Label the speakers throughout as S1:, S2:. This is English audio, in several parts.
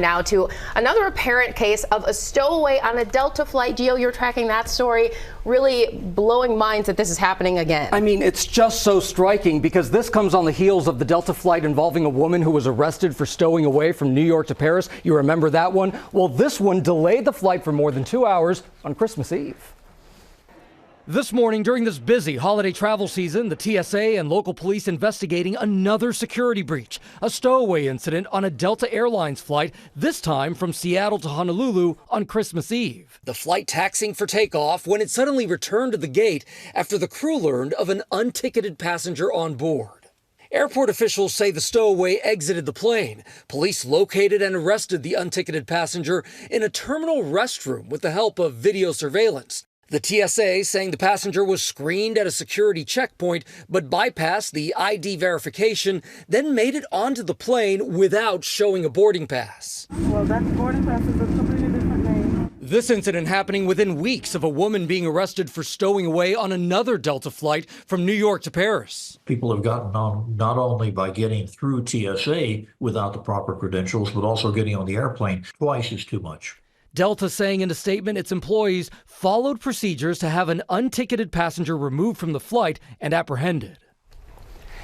S1: Now to another apparent case of a stowaway on a Delta flight. Gio, you're tracking that story. Really blowing minds that this is happening again.
S2: I mean, it's just so striking because this comes on the heels of the Delta flight involving a woman who was arrested for stowing away from New York to Paris. You remember that one? Well, this one delayed the flight for more than 2 hours on Christmas Eve. This morning, during this busy holiday travel season, the TSA and local police investigating another security breach, a stowaway incident on a Delta Airlines flight, this time from Seattle to Honolulu on Christmas Eve. The flight taxiing for takeoff when it suddenly returned to the gate after the crew learned of an unticketed passenger on board. Airport officials say the stowaway exited the plane. Police located and arrested the unticketed passenger in a terminal restroom with the help of video surveillance. The TSA saying the passenger was screened at a security checkpoint, but bypassed the ID verification, then made it onto the plane without showing a boarding pass.
S3: Well, that boarding pass is a completely different name.
S2: This incident happening within weeks of a woman being arrested for stowing away on another Delta flight from New York to Paris.
S4: People have gotten on not only by getting through TSA without the proper credentials, but also getting on the airplane. Twice is too much.
S2: Delta saying in a statement its employees followed procedures to have an unticketed passenger removed from the flight and apprehended.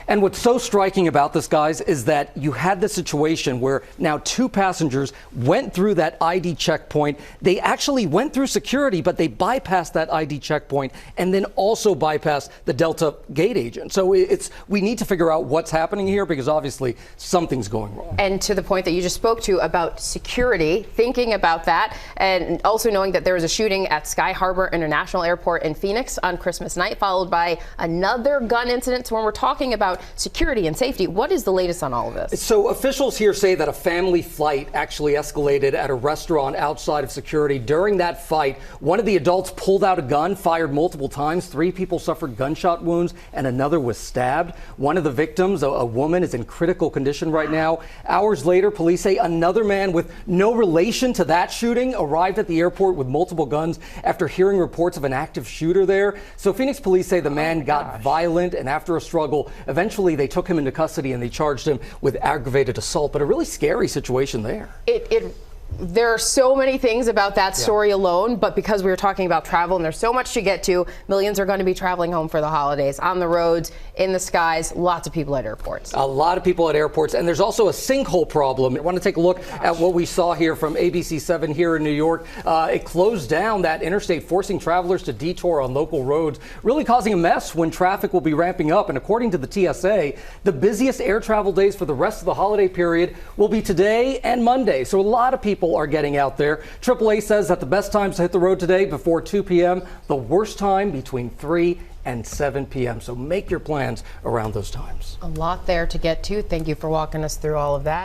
S2: And what's so striking about this, guys, is that you had the situation where now two passengers went through that ID checkpoint. They actually went through security, but they bypassed that ID checkpoint and then also bypassed the Delta gate agent. So we need to figure out what's happening here because obviously something's going wrong.
S1: And to the point that you just spoke to about security, thinking about that and also knowing that there was a shooting at Sky Harbor International Airport in Phoenix on Christmas night, followed by another gun incident. So when we're talking about security and safety, what is the latest on all of this?
S2: So officials here say that a family flight actually escalated at a restaurant outside of security. During that fight, one of the adults pulled out a gun, fired multiple times. 3 people suffered gunshot wounds and another was stabbed. One of the victims, a woman, is in critical condition right now. Hours later, police say another man with no relation to that shooting arrived at the airport with multiple guns after hearing reports of an active shooter there. So Phoenix police say the man got violent, and after a struggle, eventually they took him into custody and they charged him with aggravated assault. But a really scary situation there.
S1: There are so many things about that story alone, but because we were talking about travel and there's so much to get to, millions are going to be traveling home for the holidays, on the roads, in the skies, lots of people at airports.
S2: A lot of people at airports, and there's also a sinkhole problem. I want to take a look at what we saw here from ABC7 here in New York. It closed down that interstate, forcing travelers to detour on local roads, really causing a mess when traffic will be ramping up. And according to the TSA, the busiest air travel days for the rest of the holiday period will be today and Monday. So a lot of people are getting out there. AAA says that the best times to hit the road today before 2 p.m., the worst time between 3 and 7 p.m. So make your plans around those times.
S1: A lot there to get to. Thank you for walking us through all of that.